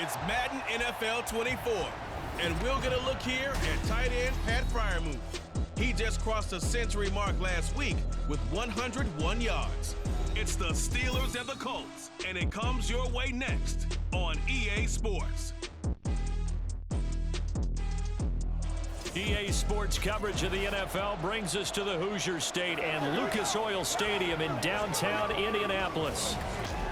It's Madden NFL 24, and we'll get a look here at tight end Pat Fryermuth. He just crossed the century mark last week with 101 yards. It's the Steelers and the Colts, and it comes your way next on EA Sports. EA Sports coverage of the NFL brings us to the Hoosier State and Lucas Oil Stadium in downtown Indianapolis.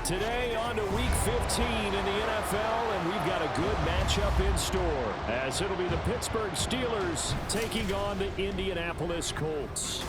Today on to Week 15 in the NFL, and we've got a good matchup in store, as it'll be the Pittsburgh Steelers taking on the Indianapolis Colts.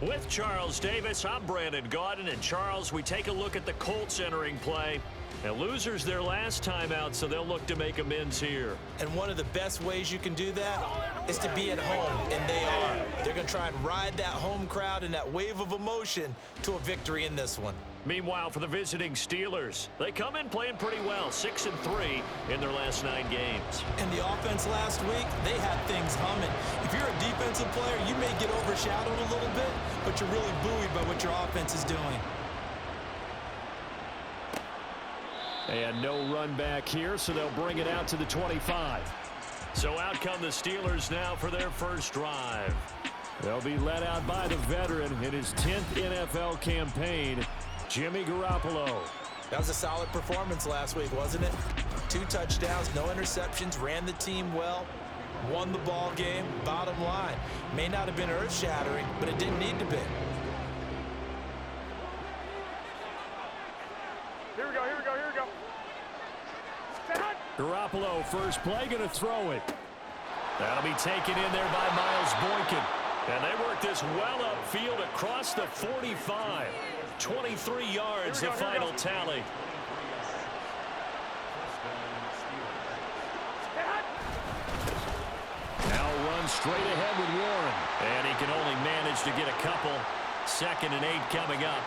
With Charles Davis, I'm Brandon Gaudin, and Charles, we take a look at the Colts entering play. And losers their last time out, so they'll look to make amends here. And one of the best ways you can do that is to be at home, and they are. They're going to try and ride that home crowd and that wave of emotion to a victory in this one. Meanwhile, for the visiting Steelers, they come in playing pretty well, 6-3 in their last 9 games. And the offense last week, they had things humming. If you're a defensive player, you may get overshadowed a little bit, but you're really buoyed by what your offense is doing. And no run back here, so they'll bring it out to the 25. So out come the Steelers now for their first drive. They'll be led out by the veteran in his 10th NFL campaign, Jimmy Garoppolo. That was a solid performance last week, wasn't it? 2 touchdowns, no interceptions, ran the team well, won the ball game. Bottom line, may not have been earth-shattering, but it didn't need to be. Here we go. Garoppolo, first play, going to throw it. That'll be taken in there by Miles Boykin. And they work this well upfield across the 45. 23 yards, the final tally. Now run straight ahead with Warren. And he can only manage to get a couple. 2nd and 8 coming up.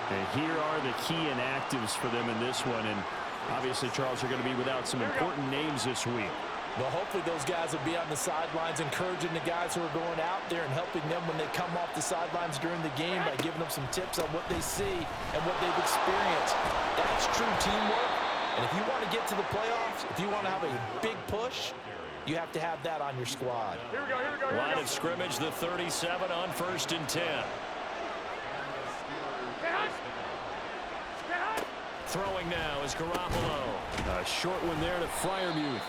And here are the key inactives for them in this one. And obviously, Charles, are going to be without some important names this week. Well, hopefully those guys will be on the sidelines encouraging the guys who are going out there and helping them when they come off the sidelines during the game by giving them some tips on what they see and what they've experienced. That's true teamwork. And if you want to get to the playoffs, if you want to have a big push, you have to have that on your squad. Here we go. Line of scrimmage, the 37 on 1st and 10. Throwing now is Garoppolo. A short one there to Fryermuth.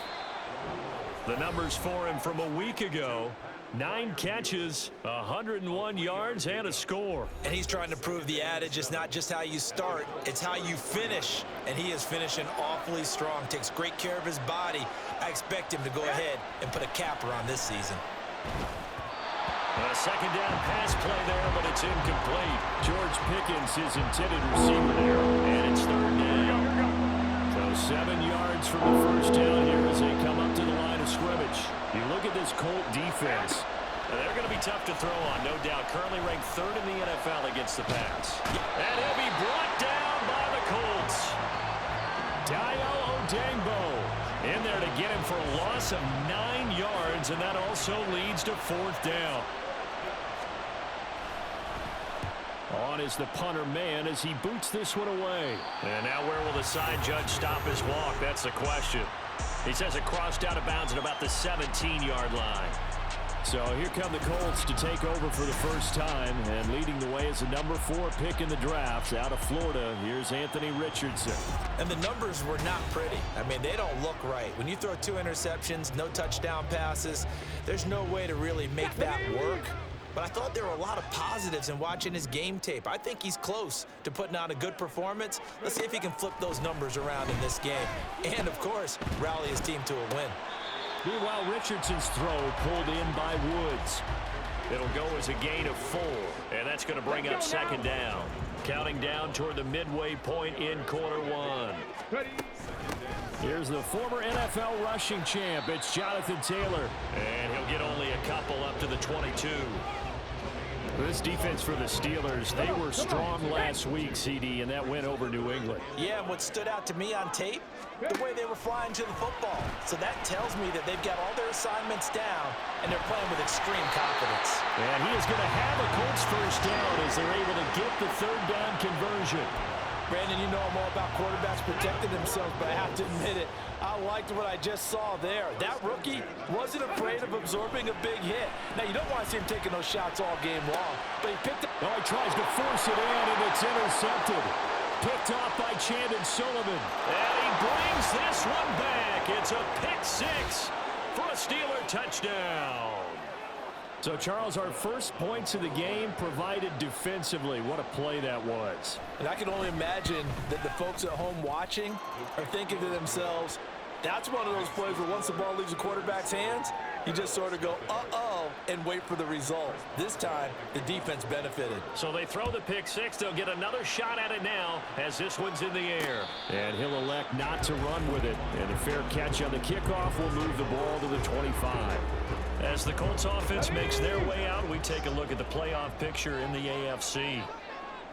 The numbers for him from a week ago. 9 catches, 101 yards, and a score. And he's trying to prove the adage, it's not just how you start, it's how you finish. And he is finishing awfully strong, takes great care of his body. I expect him to go ahead and put a capper on this season. A 2nd down pass play there, but it's incomplete. George Pickens, his intended receiver there, and it's 3rd down. So 7 yards from the first down here as they come up to the line of scrimmage. You look at this Colt defense. They're going to be tough to throw on, no doubt. Currently ranked 3rd in the NFL against the pass. And he'll be brought down by the Colts. Dayo Odeyingbo in there to get him for a loss of 9 yards, and that also leads to 4th down. On is the punter man as he boots this one away. And now where will the side judge stop his walk? That's the question. He says it crossed out of bounds at about the 17-yard line. So here come the Colts to take over for the first time, and leading the way is the number 4 pick in the draft out of Florida. Here's Anthony Richardson. And the numbers were not pretty. I mean, they don't look right. When you throw 2 interceptions, no touchdown passes, there's no way to really make that work. But I thought there were a lot of positives in watching his game tape. I think he's close to putting on a good performance. Let's see if he can flip those numbers around in this game. And, of course, rally his team to a win. Meanwhile, Richardson's throw pulled in by Woods. It'll go as a gain of 4, and that's going to bring up 2nd down. Counting down toward the midway point in quarter 1. Here's the former NFL rushing champ. It's Jonathan Taylor. And he'll get only a couple up to the 22. This defense for the Steelers, they were strong last week, CD, and that went over New England. Yeah, and what stood out to me on tape, the way they were flying to the football. So that tells me that they've got all their assignments down, and they're playing with extreme confidence. And he is going to have a Colts first down as they're able to get the 3rd down conversion. Brandon, you know I'm all about quarterbacks protecting themselves, but I have to admit it, I liked what I just saw there. That rookie wasn't afraid of absorbing a big hit. Now, you don't want to see him taking those shots all game long, but he picked it. Oh, he tries to force it in, and it's intercepted. Picked off by Chandon Sullivan. And he brings this one back. It's a pick six for a Steeler touchdown. So, Charles, our first points of the game provided defensively. What a play that was. And I can only imagine that the folks at home watching are thinking to themselves, that's one of those plays where once the ball leaves the quarterback's hands, you just sort of go, uh-oh, and wait for the result. This time, the defense benefited. So they throw the pick six. They'll get another shot at it now as this one's in the air. And he'll elect not to run with it. And a fair catch on the kickoff will move the ball to the 25. As the Colts offense makes their way out, we take a look at the playoff picture in the AFC.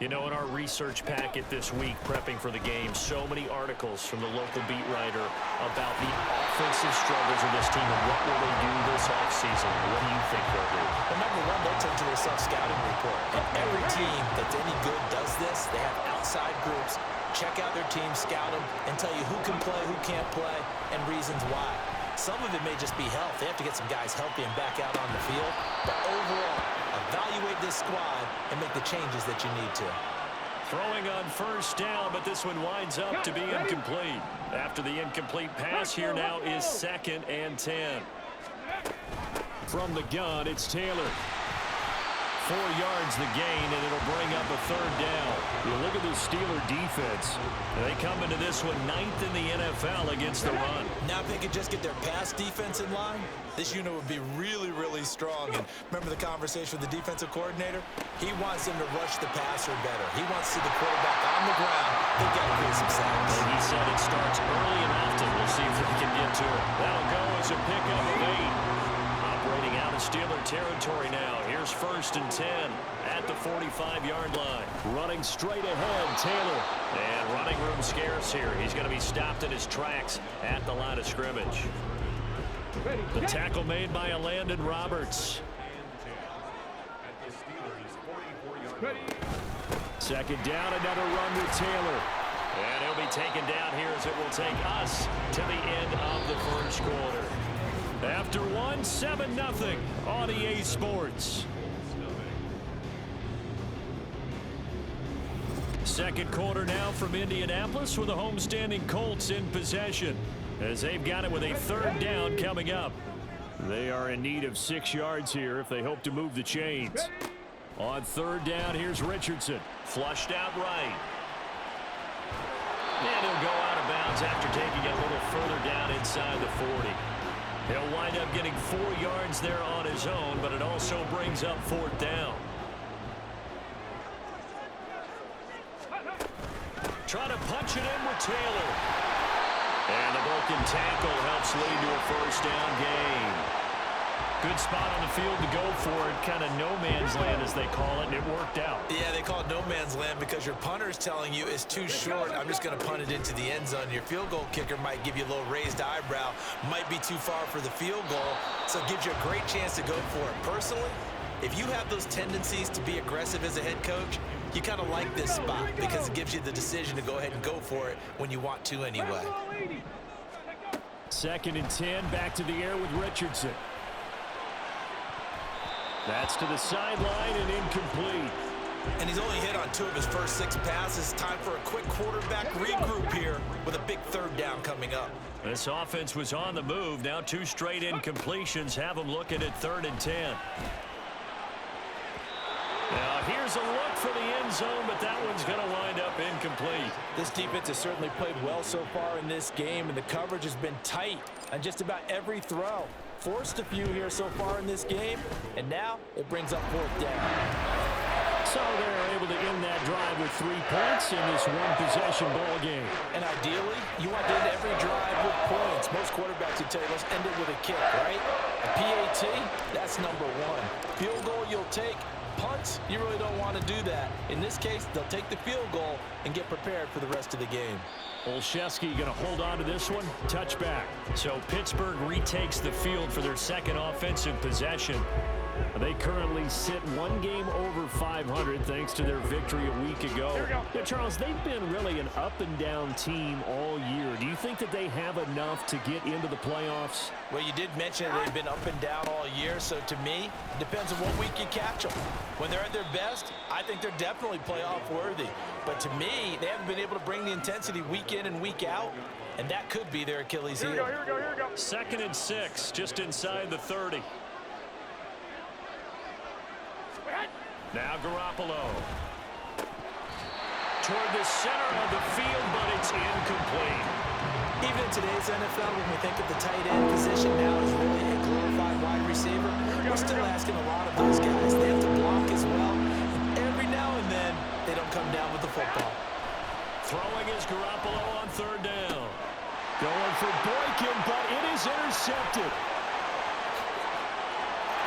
You know, in our research packet this week, prepping for the game, so many articles from the local beat writer about the offensive struggles of this team and what will they do this offseason. What do you think they'll do? Well, number one, they'll turn to their self-scouting report. And every team that's any good does this. They have outside groups, check out their team, scout them, and tell you who can play, who can't play, and reasons why. Some of it may just be health. They have to get some guys healthy and back out on the field. But overall, evaluate this squad and make the changes that you need to. Throwing on first down, but this one winds up to be incomplete. After the incomplete pass, here now is 2nd and 10. From the gun, it's Taylor. 4 yards the gain, and it'll bring up a 3rd down. You look at the Steeler defense. They come into this one 9th in the NFL against the run. Now, if they could just get their pass defense in line, this unit would be really, really strong. And remember the conversation with the defensive coordinator? He wants them to rush the passer better. He wants to see the quarterback on the ground. They've got to create some sacks. And he said it starts early and often. We'll see if they can get to it. That'll go as a pickup of 8. Operating out of Steeler territory now. Here's 1st and 10 at the 45-yard line. Running straight ahead, Taylor. And running room scarce here. He's going to be stopped in his tracks at the line of scrimmage. The tackle made by Landon Roberts. 2nd down, another run with Taylor. And he'll be taken down here as it will take us to the end of the first quarter. After 7-0 on EA Sports. Second quarter now from Indianapolis with the homestanding Colts in possession as they've got it with a 3rd down coming up. They are in need of 6 yards here if they hope to move the chains. On 3rd down, here's Richardson. Flushed out right. And he'll go out of bounds after taking it a little further down inside the 40. He'll wind up getting 4 yards there on his own, but it also brings up 4th down. Trying to punch it in with Taylor. And the broken tackle helps lead to a 1st down gain. Good spot on the field to go for it. Kind of no man's land, as they call it, and it worked out. Yeah, they call it no man's land because your punter's telling you it's too short. I'm just going to punt it into the end zone. Your field goal kicker might give you a little raised eyebrow. Might be too far for the field goal, so it gives you a great chance to go for it. Personally, if you have those tendencies to be aggressive as a head coach, you kind of like this spot because it gives you the decision to go ahead and go for it when you want to anyway. 2nd and 10, back to the air with Richardson. That's to the sideline and incomplete. And he's only hit on 2 of his first 6 passes. Time for a quick quarterback regroup here with a big 3rd down coming up. This offense was on the move. Now 2 straight incompletions have them looking at 3rd and 10. Now here's a look for the end zone, but that one's going to wind up incomplete. This defense has certainly played well so far in this game, and the coverage has been tight on just about every throw. Forced a few here so far in this game, and now it brings up 4th down. So they're able to end that drive with 3 points in this one-possession ball game. And ideally, you want to end every drive with points. Most quarterbacks would tell you, let's end it with a kick, right? A PAT, that's number 1. Field goal you'll take. Punts, you really don't want to do that. In this case, they'll take the field goal and get prepared for the rest of the game. Olszewski going to hold on to this one. Touchback. So Pittsburgh retakes the field for their 2nd offensive possession. They currently sit one game over 500 thanks to their victory a week ago. Yeah, Charles, they've been really an up-and-down team all year. Do you think that they have enough to get into the playoffs? Well, you did mention that they've been up and down all year, so to me, it depends on what week you catch them. When they're at their best, I think they're definitely playoff worthy. But to me, they haven't been able to bring the intensity week in and week out, and that could be their Achilles heel. Here we go. 2nd and 6, just inside the 30. Now Garoppolo. Toward the center of the field, but it's incomplete. Even in today's NFL, when we think of the tight end position now as really a glorified wide receiver, we're still asking a lot of those guys. They have to block as well. And every now and then, they don't come down with the football. Throwing is Garoppolo on 3rd down. Going for Boykin, but it is intercepted.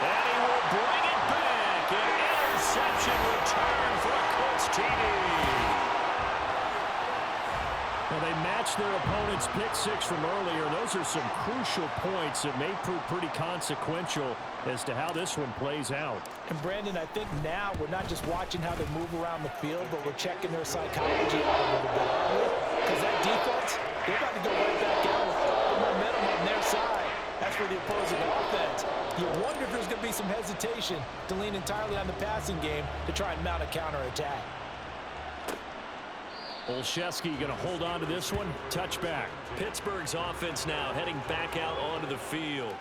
And he will bring it back. An interception return for a Colts TD. Well, they matched their opponent's pick 6 from earlier. Those are some crucial points that may prove pretty consequential as to how this one plays out. And Brandon, I think now we're not just watching how they move around the field, but we're checking their psychology out a little bit, aren't we? Because that defense, they're about to go right back out with the momentum on their side. That's for the opposing offense. You wonder if there's going to be some hesitation to lean entirely on the passing game to try and mount a counterattack. Olszewski going to hold on to this one. Touchback. Pittsburgh's offense now heading back out onto the field.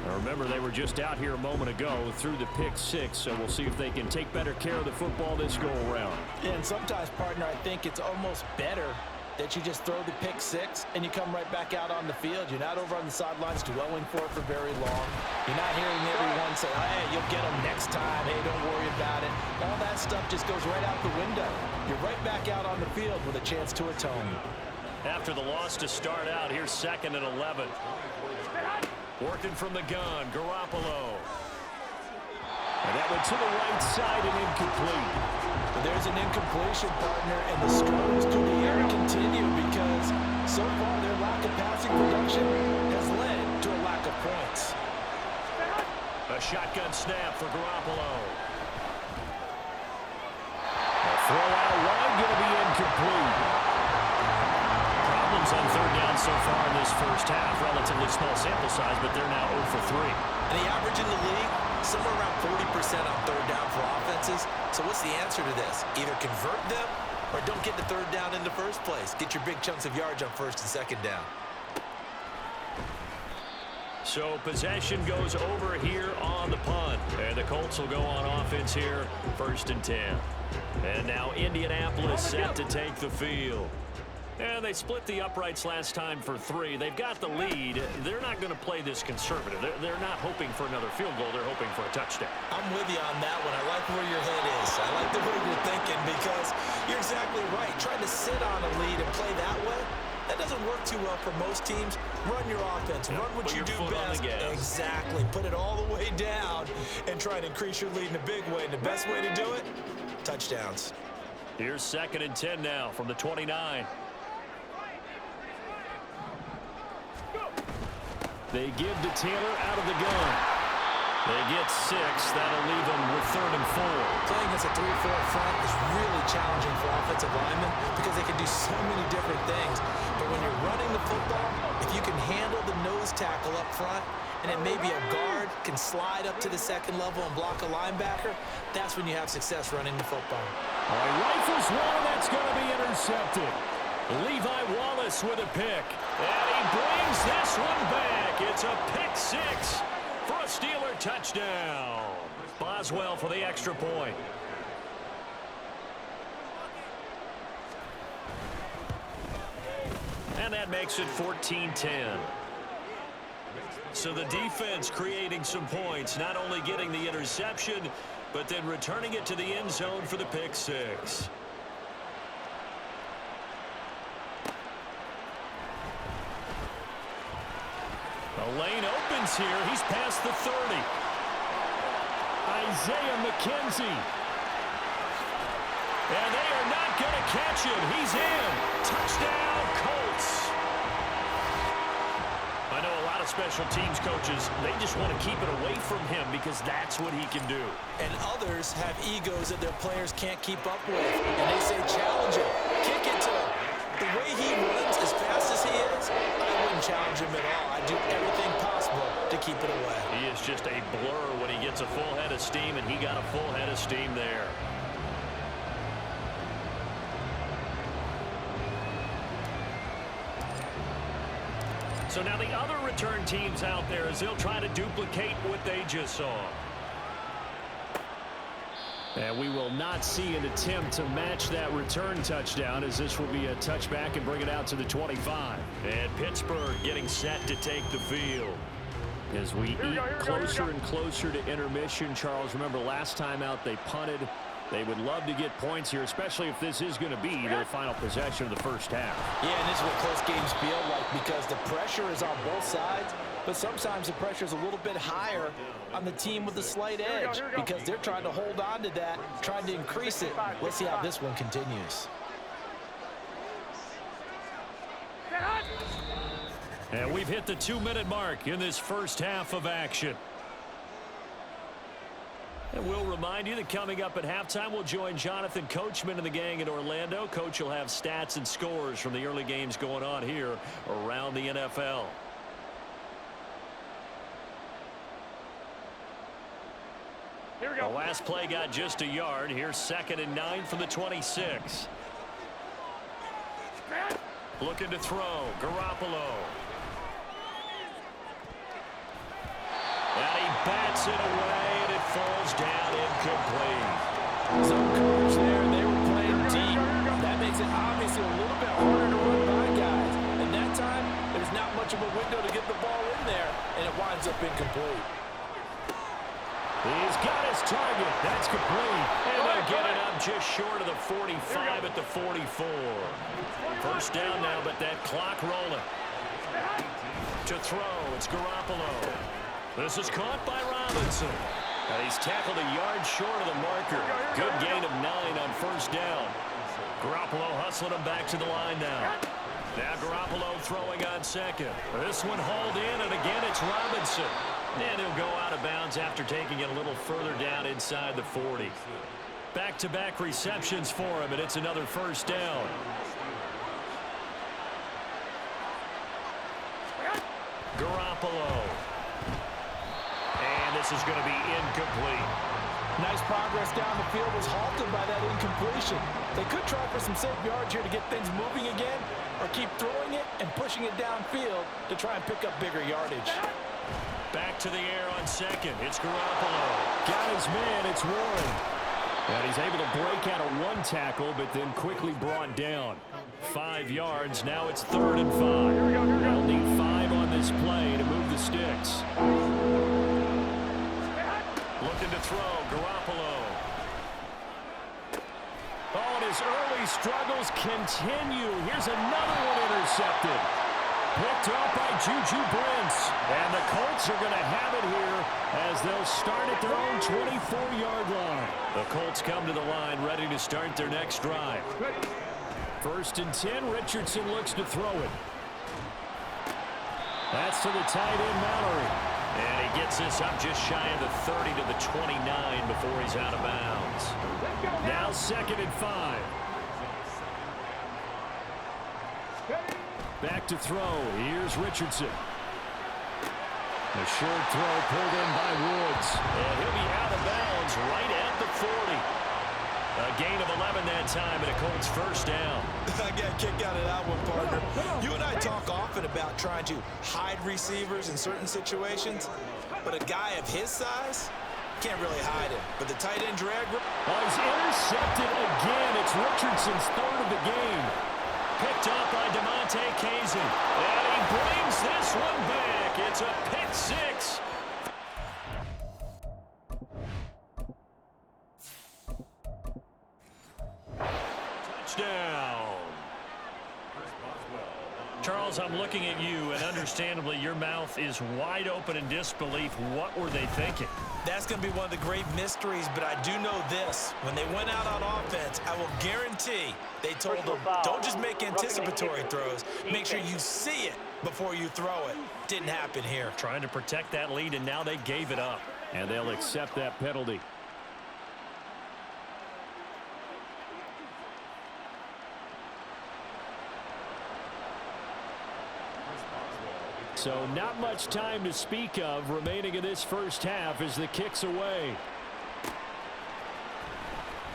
Now remember, they were just out here a moment ago through the pick 6, so we'll see if they can take better care of the football this go-around. Yeah, and sometimes, partner, I think it's almost better that you just throw the pick 6 and you come right back out on the field. You're not over on the sidelines dwelling for it for very long. You're not hearing everyone say, hey, you'll get them next time. Hey, don't worry about it. All that stuff just goes right out the window. You're right back out on the field with a chance to atone. After the loss to start out, here's 2nd and 11. Working from the gun, Garoppolo. And that went to the right side and incomplete. But there's an incompletion, partner, and the struggles through the air continue because so far their lack of passing production has led to a lack of points. A shotgun snap for Garoppolo. A throw out wide, going to be incomplete. Problems on 3rd down so far in this first half. Relatively small sample size, but they're now 0 for 3. And the average in the league, somewhere around 40% on 3rd down for offenses. So what's the answer to this? Either convert them or don't get the 3rd down in the first place. Get your big chunks of yards on 1st and 2nd down. So possession goes over here on the punt. And the Colts will go on offense here, 1st and 10. And now Indianapolis set to take the field. And they split the uprights last time for 3. They've got the lead. They're not going to play this conservative. They're not hoping for another field goal. They're hoping for a touchdown. I'm with you on that one. I like where your head is. I like the way you're thinking because you're exactly right. Trying to sit on a lead and play that way, that doesn't work too well for most teams. Run your offense. Run what you do best. Exactly. Put it all the way down and try to increase your lead in a big way. And the best way to do it, touchdowns. Here's 2nd and 10 now from the 29. They give to Taylor out of the gun. They get 6. That'll leave them with 3rd and 4. Playing against a 3-4 front is really challenging for offensive linemen because they can do so many different things. But when you're running the football, if you can handle the nose tackle up front, and then maybe a guard can slide up to the 2nd level and block a linebacker, that's when you have success running the football. All right, rifles one, that's going to be intercepted. Levi Wallace with a pick. And he brings this one back. It's a pick 6 for a Steeler touchdown. Boswell for the extra point. And that makes it 14-10. So the defense creating some points, not only getting the interception, but then returning it to the end zone for the pick 6. The lane opens here. He's past the 30. Isaiah McKenzie. And they are not going to catch him. He's in. Touchdown, Colts. A I know a lot of special teams coaches, they just want to keep it away from him because that's what he can do. And others have egos that their players can't keep up with. And they say, challenge him, kick it to him. The way he runs as fast as he is, I wouldn't challenge him at all. I'd do everything possible to keep it away. He is just a blur when he gets a full head of steam, and he got a full head of steam there. So now the other return teams out there as they'll try to duplicate what they just saw. And we will not see an attempt to match that return touchdown, as this will be a touchback and bring it out to the 25. And Pittsburgh getting set to take the field. As we eat closer and closer to intermission, Charles, remember last time out they punted. They would love to get points here, especially if this is going to be their final possession of the first half. Yeah, and this is what close games feel like because the pressure is on both sides, but sometimes the pressure is a little bit higher on the team with the slight edge because they're trying to hold on to that, trying to increase it. Let's see how this one continues. And we've hit the 2-minute mark in this first half of action. And we'll remind you that coming up at halftime, we'll join Jonathan Coachman and the gang in Orlando. Coach will have stats and scores from the early games going on here around the NFL. Here we go. The last play got just a yard. Here's 2nd and 9 from the 26. Looking to throw. Garoppolo. And he bats it away, and it falls down incomplete. Some coverage there, they were playing deep. That makes it obviously a little bit harder to run by guys. And that time, there's not much of a window to get the ball in there, and it winds up incomplete. He's got his target. That's complete. And they'll get it up just short of the 45 at the 44. First down now, but that clock rolling. To throw, it's Garoppolo. This is caught by Robinson. And he's tackled a yard short of the marker. Good gain of 9 on first down. Garoppolo hustling him back to the line now. Now Garoppolo throwing on second. This one hauled in, and again it's Robinson. And he'll go out of bounds after taking it a little further down inside the 40. Back-to-back receptions for him, and it's another first down. Garoppolo. And this is going to be incomplete. Nice progress down the field was halted by that incompletion. They could try for some safe yards here to get things moving again, or keep throwing it and pushing it downfield to try and pick up bigger yardage. Back to the air on second. It's Garoppolo. Got his man. It's Warren. And he's able to break out of one tackle, but then quickly brought down. 5 yards. Now it's 3rd and 5. They'll need 5 on this play to move the sticks. Looking to throw. Garoppolo. Oh, and his early struggles continue. Here's another one intercepted. Picked up by Juju Brents. And the Colts are going to have it here as they'll start at their own 24-yard line. The Colts come to the line ready to start their next drive. 1st and 10. Richardson looks to throw it. That's to the tight end, Mallory. And he gets this up just shy of the 30 to the 29 before he's out of bounds. Now 2nd and 5. Back to throw. Here's Richardson. A short throw pulled in by Woods. And he'll be out of bounds right at the 40. A gain of 11 that time, and a Colts first down. I got a kick out of that one, partner. You and I talk often about trying to hide receivers in certain situations, but a guy of his size can't really hide him. But the tight end drag... Oh, he's intercepted again. It's Richardson's 3rd of the game. Picked up by DeMonte Kazin. And he brings this one back. It's a pick 6. Touchdown. Charles, I'm looking at you, and understandably, your mouth is wide open in disbelief. What were they thinking? That's going to be one of the great mysteries, but I do know this. When they went out on offense, I will guarantee they told him, don't just make anticipatory throws. Make sure you see it before you throw it. Didn't happen here. Trying to protect that lead, and now they gave it up. And they'll accept that penalty. So not much time to speak of remaining in this first half as the kick's away.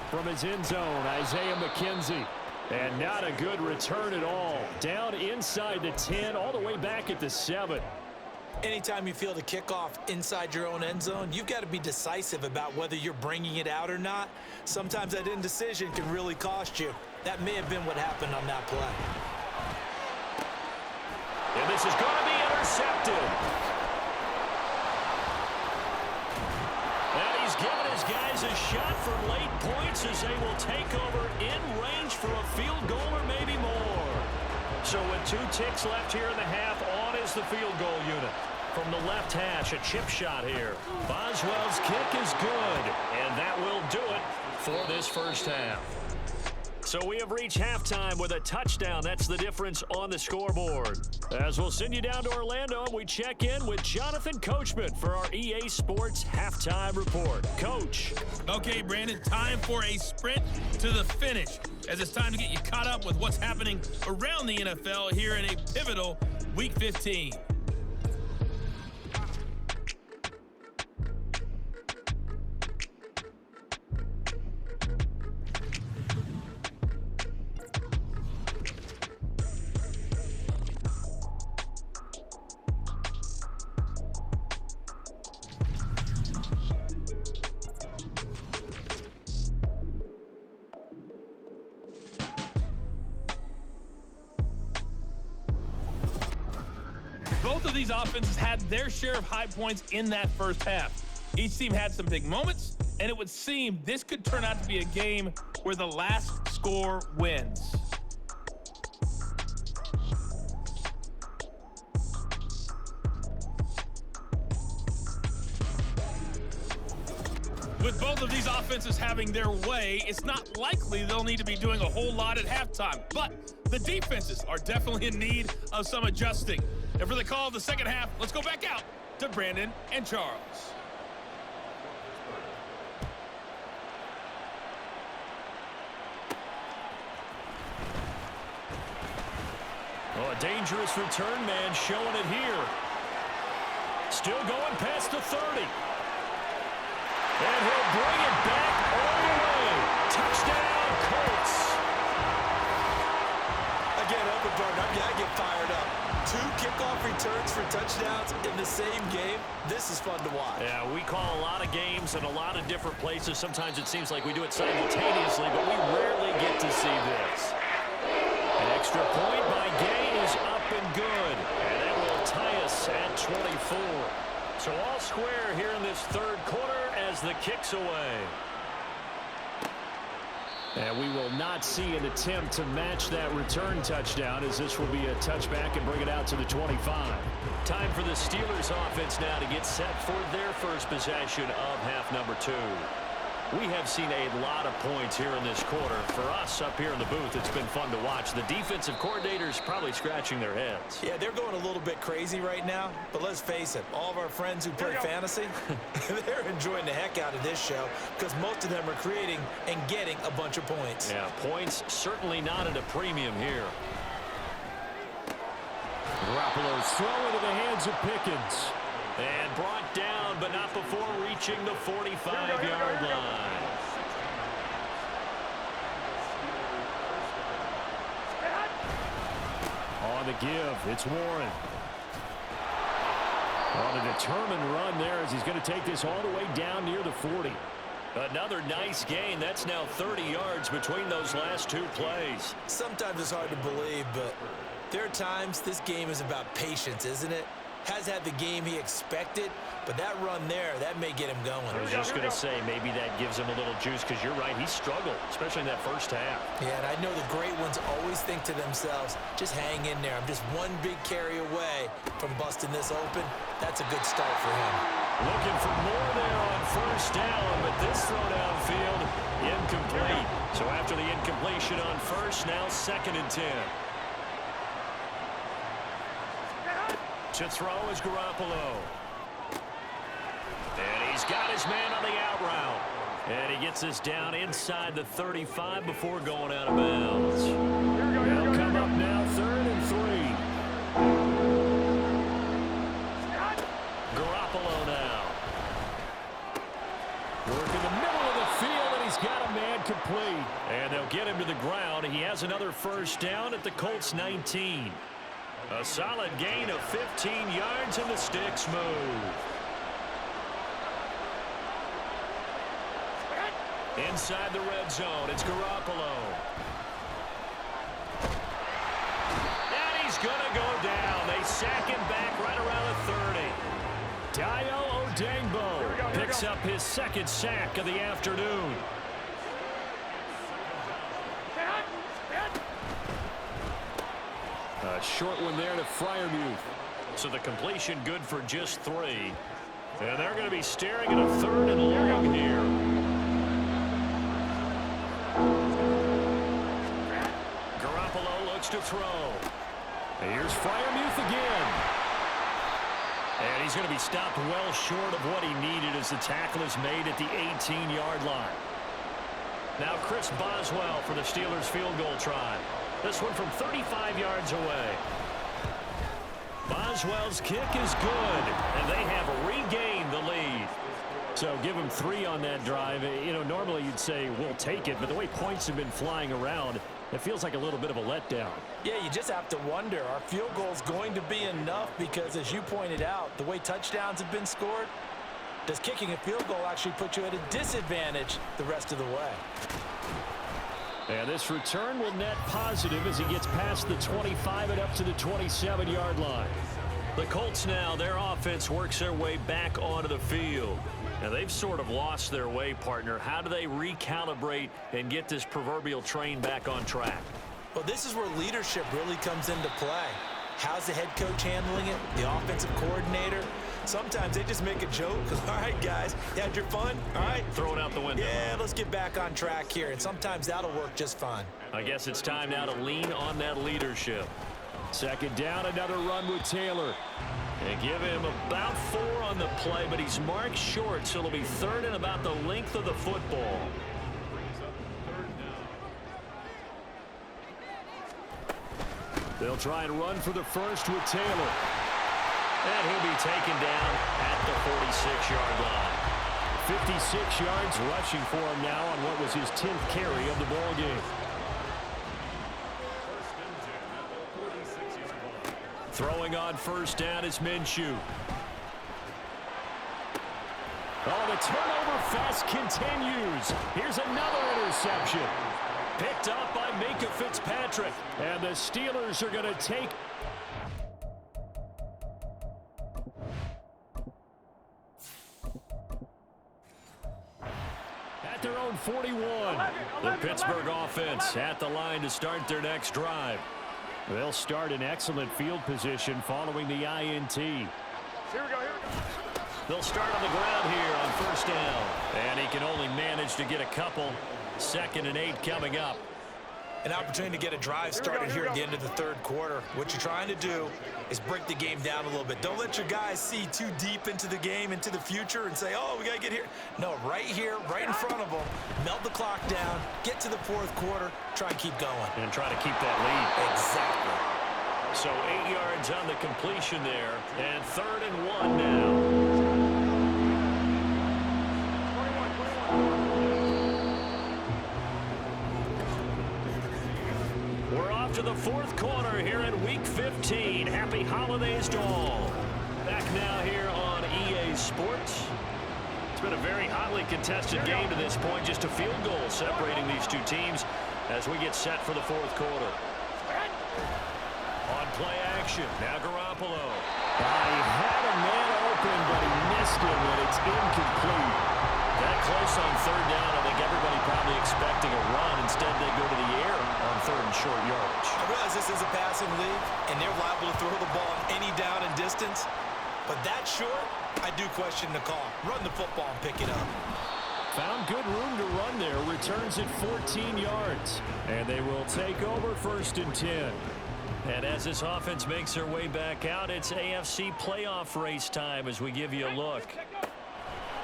From his end zone, Isaiah McKenzie. And not a good return at all. Down inside the 10, all the way back at the 7. Anytime you feel the kickoff inside your own end zone, you've got to be decisive about whether you're bringing it out or not. Sometimes that indecision can really cost you. That may have been what happened on that play. And this is going to be intercepted. And he's given his guys a shot for late points as they will take over in range for a field goal or maybe more. So with 2 ticks left here in the half, on is the field goal unit. From the left hash, a chip shot here. Boswell's kick is good, and that will do it for this first half. So we have reached halftime with a touchdown. That's the difference on the scoreboard. As we'll send you down to Orlando, we check in with Jonathan Coachman for our EA Sports Halftime Report. Coach. Okay, Brandon, time for a sprint to the finish, as it's time to get you caught up with what's happening around the NFL here in a pivotal Week 15. Both of these offenses had their share of high points in that first half. Each team had some big moments, and it would seem this could turn out to be a game where the last score wins. With both of these offenses having their way, it's not likely they'll need to be doing a whole lot at halftime. But the defenses are definitely in need of some adjusting. And for the call of the second half, let's go back out to Brandon and Charles. Oh, a dangerous return man showing it here. Still going past the 30. And he'll bring it back all the way. Touchdown, Colts. Again, open partner, I get fired up. 2 kickoff returns for touchdowns in the same game. This is fun to watch. Yeah, we call a lot of games in a lot of different places. Sometimes it seems like we do it simultaneously, but we rarely get to see this. An extra point by Gay is up and good. And that will tie us at 24. So all square here in this third quarter as the kick's away. And we will not see an attempt to match that return touchdown, as this will be a touchback and bring it out to the 25. Time for the Steelers offense now to get set for their first possession of half number 2. We have seen a lot of points here in this quarter. For us up here in the booth, it's been fun to watch. The defensive coordinators probably scratching their heads. Yeah, they're going a little bit crazy right now, but let's face it, all of our friends who play fantasy, they're enjoying the heck out of this show because most of them are creating and getting a bunch of points. Yeah, points certainly not at a premium here. Garoppolo's throw into the hands of Pickens. And brought down, but not before reaching the 45-yard line. On the give, it's Warren. On a determined run there as he's going to take this all the way down near the 40. Another nice gain. That's now 30 yards between those last 2 plays. Sometimes it's hard to believe, but there are times this game is about patience, isn't it? Has had the game he expected, but that run there, that may get him going. I was just going to say, maybe that gives him a little juice, because you're right, he struggled, especially in that first half. Yeah, and I know the great ones always think to themselves, just hang in there. I'm just one big carry away from busting this open. That's a good start for him. Looking for more there on first down, but this throw downfield, incomplete. So after the incompletion on first, now 2nd and 10. To throw is Garoppolo. And he's got his man on the out route. And he gets us down inside the 35 before going out of bounds. They'll come up now 3rd and 3. Garoppolo now. Work in the middle of the field, and he's got a man complete. And they'll get him to the ground. He has another first down at the Colts 19. A solid gain of 15 yards, and the sticks move. Inside the red zone, it's Garoppolo. And he's going to go down. They sack him back right around the 30. Dayo Odengbo picks up his 2nd sack of the afternoon. A short one there to Freiermuth. So the completion good for just 3. And they're going to be staring at a 3rd and long here. Garoppolo looks to throw. Here's Freiermuth again. And he's going to be stopped well short of what he needed as the tackle is made at the 18-yard line. Now Chris Boswell for the Steelers field goal try. This one from 35 yards away. Boswell's kick is good, and they have regained the lead. So give him 3 on that drive. You know, normally you'd say we'll take it, but the way points have been flying around, it feels like a little bit of a letdown. Yeah, you just have to wonder, are field goals going to be enough? Because as you pointed out, the way touchdowns have been scored, does kicking a field goal actually put you at a disadvantage the rest of the way? And this return will net positive as he gets past the 25 and up to the 27-yard line. The Colts now, their offense works their way back onto the field. Now, they've sort of lost their way, partner. How do they recalibrate and get this proverbial train back on track? Well, this is where leadership really comes into play. How's the head coach handling it? The offensive coordinator? Sometimes they just make a joke. All right, guys, you had your fun? All right. Throw it out the window. Yeah, let's get back on track here. And sometimes that'll work just fine. I guess it's time now to lean on that leadership. 2nd down, another run with Taylor. They give him about 4 on the play, but he's marked short, so it'll be 3rd and about the length of the football. They'll try and run for the first with Taylor. And he'll be taken down at the 46-yard line. 56 yards rushing for him now on what was his 10th carry of the ball game. Throwing on first down is Minshew. Oh, the turnover fest continues. Here's another interception. Picked up by Minkah Fitzpatrick. And the Steelers are going to take... at their own 41. The Pittsburgh offense at the line to start their next drive. They'll start in excellent field position following the INT. Here we go. They'll start on the ground here on first down. And he can only manage to get a couple. 2nd and 8 coming up. An opportunity to get a drive started here at the end of the 3rd quarter. What you're trying to do is break the game down a little bit. Don't let your guys see too deep into the game, into the future, and say, oh, we got to get here. No, right here, right in front of them, melt the clock down, get to the 4th quarter, try and keep going. And try to keep that lead. Exactly. So 8 yards on the completion there, and 3rd and 1 now. We're off to the 4th quarter here in Week 15. Happy holidays to all. Back now here on EA Sports. It's been a very hotly contested game to this point. Just a field goal separating these two teams as we get set for the 4th quarter. On play action, now Garoppolo. He had a man open, but he missed him, and it's incomplete. That close on 3rd down. I think everybody probably expecting a run. Instead, they go to the air on 3rd and short yardage. I realize this is a passing league, and they're liable to throw the ball any down and distance. But that short, I do question the call. Run the football and pick it up. Found good room to run there. Returns at 14 yards. And they will take over 1st and 10. And as this offense makes their way back out, it's AFC playoff race time as we give you a look.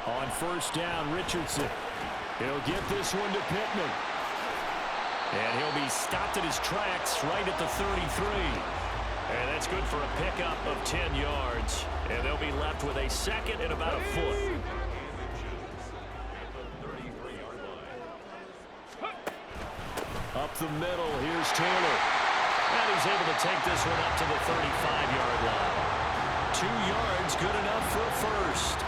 On 1st down, Richardson. He'll get this one to Pittman. And he'll be stopped at his tracks right at the 33. And that's good for a pickup of 10 yards. And they'll be left with a 2nd and about a foot. Up the middle, here's Taylor. And he's able to take this one up to the 35-yard line. 2 yards, good enough for a first.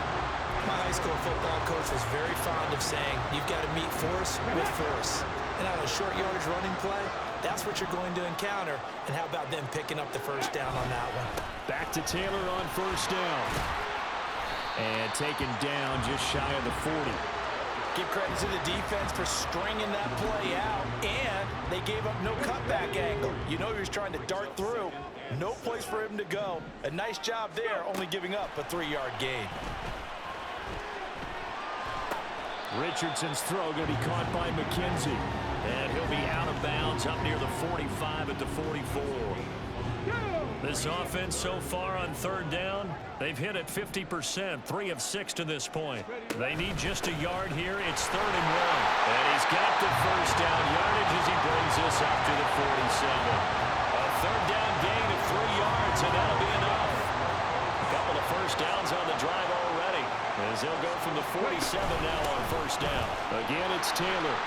My high school football coach was very fond of saying, you've got to meet force with force. And on a short yardage running play, that's what you're going to encounter. And how about them picking up the 1st down on that one? Back to Taylor on 1st down. And taken down just shy of the 40. Give credit to the defense for stringing that play out, and they gave up no cutback angle. You know he was trying to dart through. No place for him to go. A nice job there, only giving up a 3-yard gain. Richardson's throw going to be caught by McKenzie. And he'll be out of bounds up near the 45 at the 44. This offense so far on 3rd down, they've hit it 50%, 3 of 6 to this point. They need just a yard here. It's 3rd and 1. And he's got the 1st down yardage as he brings this up to the 47. A 3rd down gain of 3 yards, and that'll be enough. A couple of 1st downs on the drive already, as they'll go from the 47 now on 1st down. Again, it's Taylor.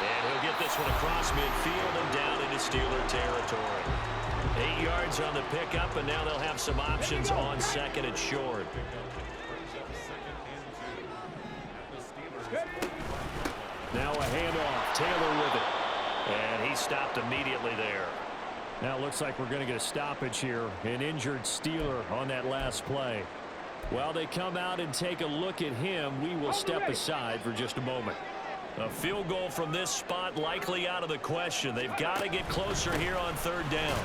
And he'll get this one across midfield and down into Steeler territory. 8 yards on the pickup, and now they'll have some options on 2nd and short. Now a handoff. Taylor with it. And he stopped immediately there. Now it looks like we're going to get a stoppage here. An injured Steeler on that last play. While they come out and take a look at him, we will step aside for just a moment. A field goal from this spot likely out of the question. They've got to get closer here on 3rd down.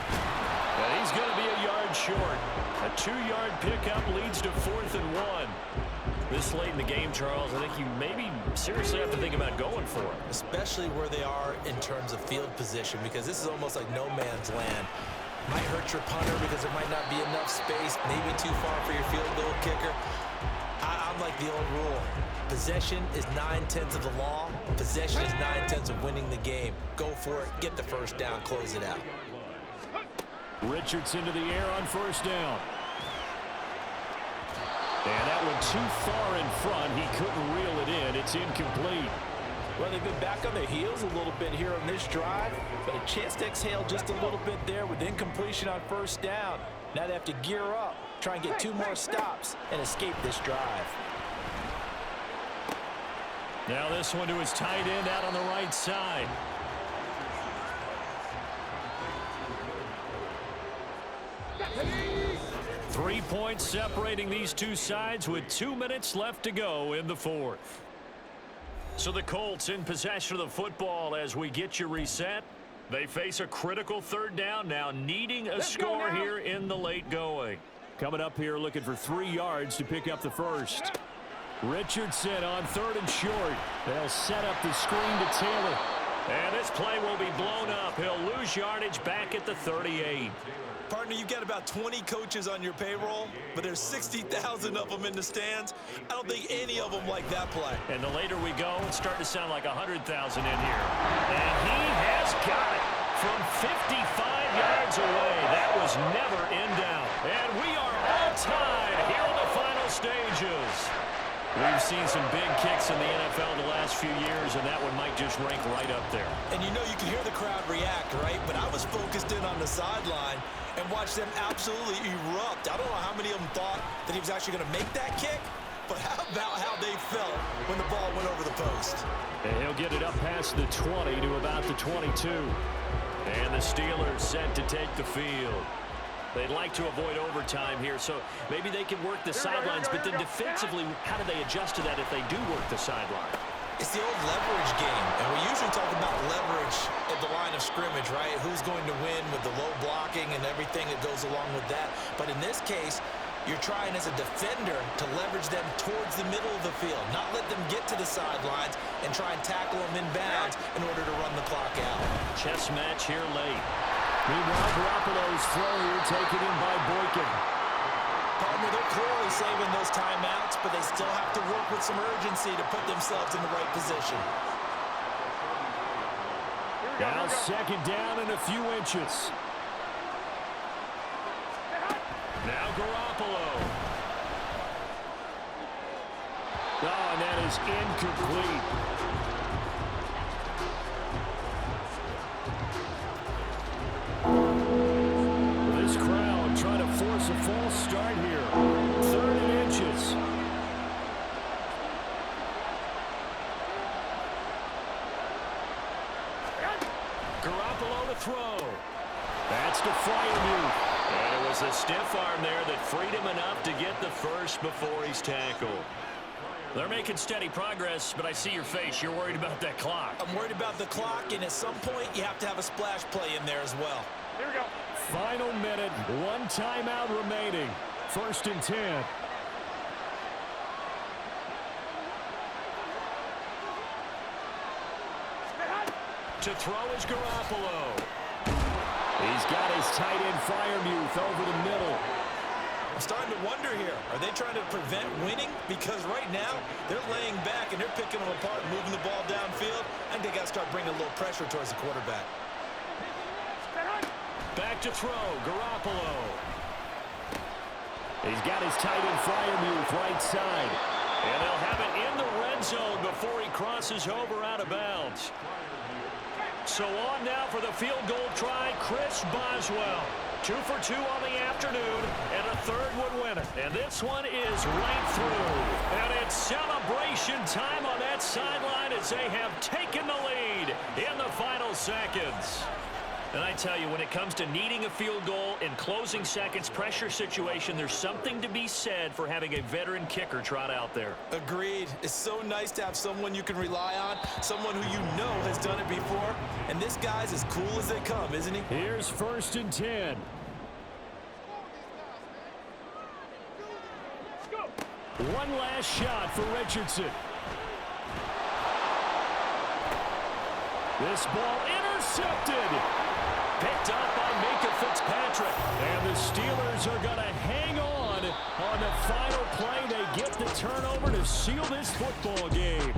And he's going to be a yard short. A 2-yard pickup leads to 4th and 1. This late in the game, Charles, I think you maybe seriously have to think about going for it. Especially where they are in terms of field position, because this is almost like no man's land. Might hurt your punter because there might not be enough space, maybe too far for your field goal kicker. I'm like the old rule. Possession is 9/10 of the law. Possession is 9/10 of winning the game. Go for it. Get the 1st down. Close it out. Richardson to the air on 1st down. And that one too far in front. He couldn't reel it in. It's incomplete. Well, they've been back on their heels a little bit here on this drive, but a chance to exhale just a little bit there with incompletion on 1st down. Now they have to gear up, try and get 2 more stops, and escape this drive. Now this one to his tight end out on the right side. Three points separating these two sides with 2 minutes left to go in the 4th. So the Colts in possession of the football as we get you reset. They face a critical 3rd down now, needing a score here in the late going. Coming up here looking for 3 yards to pick up the 1st. Richardson on 3rd and short. They'll set up the screen to Taylor. And this play will be blown up. He'll lose yardage back at the 38. Partner, you've got about 20 coaches on your payroll, but there's 60,000 of them in the stands. I don't think any of them like that play. And the later we go, it's starting to sound like 100,000 in here. And he has got it from 55 yards away. That was never in doubt. And we are all tied here in the final stages. We've seen some big kicks in the NFL the last few years, and that one might just rank right up there. And you know you can hear the crowd react, right? But I was focused in on the sideline and watched them absolutely erupt. I don't know how many of them thought that he was actually going to make that kick, but how about how they felt when the ball went over the post? And he'll get it up past the 20 to about the 22. And the Steelers set to take the field. They'd like to avoid overtime here, so maybe they can work the sidelines, but then defensively, how do they adjust to that if they do work the sideline? It's the old leverage game, and we usually talk about leverage at the line of scrimmage, right? Who's going to win with the low blocking and everything that goes along with that. But in this case, You're trying as a defender to leverage them towards the middle of the field, not let them get to the sidelines and try and tackle them inbounds in order to run the clock out. Chess match here late. Meanwhile, Garoppolo's throw here taken in by Boykin. Partner, they're clearly saving those timeouts, but they still have to work with some urgency to put themselves in the right position. Now second down and a few inches. Now Garoppolo. Oh, and that is incomplete. This crowd trying to force a false start here. 3rd and inches. Garoppolo to throw. That's to Freiermuth. And it was a stiff arm there that freed him enough to get the first before he's tackled. They're making steady progress, but I see your face. You're worried about that clock. I'm worried about the clock, and at some point, you have to have a splash play in there as well. Here we go. Final minute, 1 timeout remaining. 1st and 10. To throw is Garoppolo. He's got his tight end Freiermuth over the middle. I'm starting to wonder here, are they trying to prevent winning? Because right now, they're laying back and they're picking them apart, moving the ball downfield. I think they got to start bringing a little pressure towards the quarterback. Back to throw, Garoppolo. He's got his tight end Freiermuth right side. And they'll have it in the red zone before he crosses over out of bounds. So on now for the field goal try, Chris Boswell. 2 for 2 on the afternoon, and a 3rd would win it. And this one is right through. And it's celebration time on that sideline as they have taken the lead in the final seconds. And I tell you, when it comes to needing a field goal in closing seconds, pressure situation, there's something to be said for having a veteran kicker trot out there. Agreed. It's so nice to have someone you can rely on, someone who you know has done it before. And this guy's as cool as they come, isn't he? Here's 1st and 10. One last shot for Richardson. This ball intercepted. Picked up by Minka Fitzpatrick. And the Steelers are going to hang on the final play. They get the turnover to seal this football game.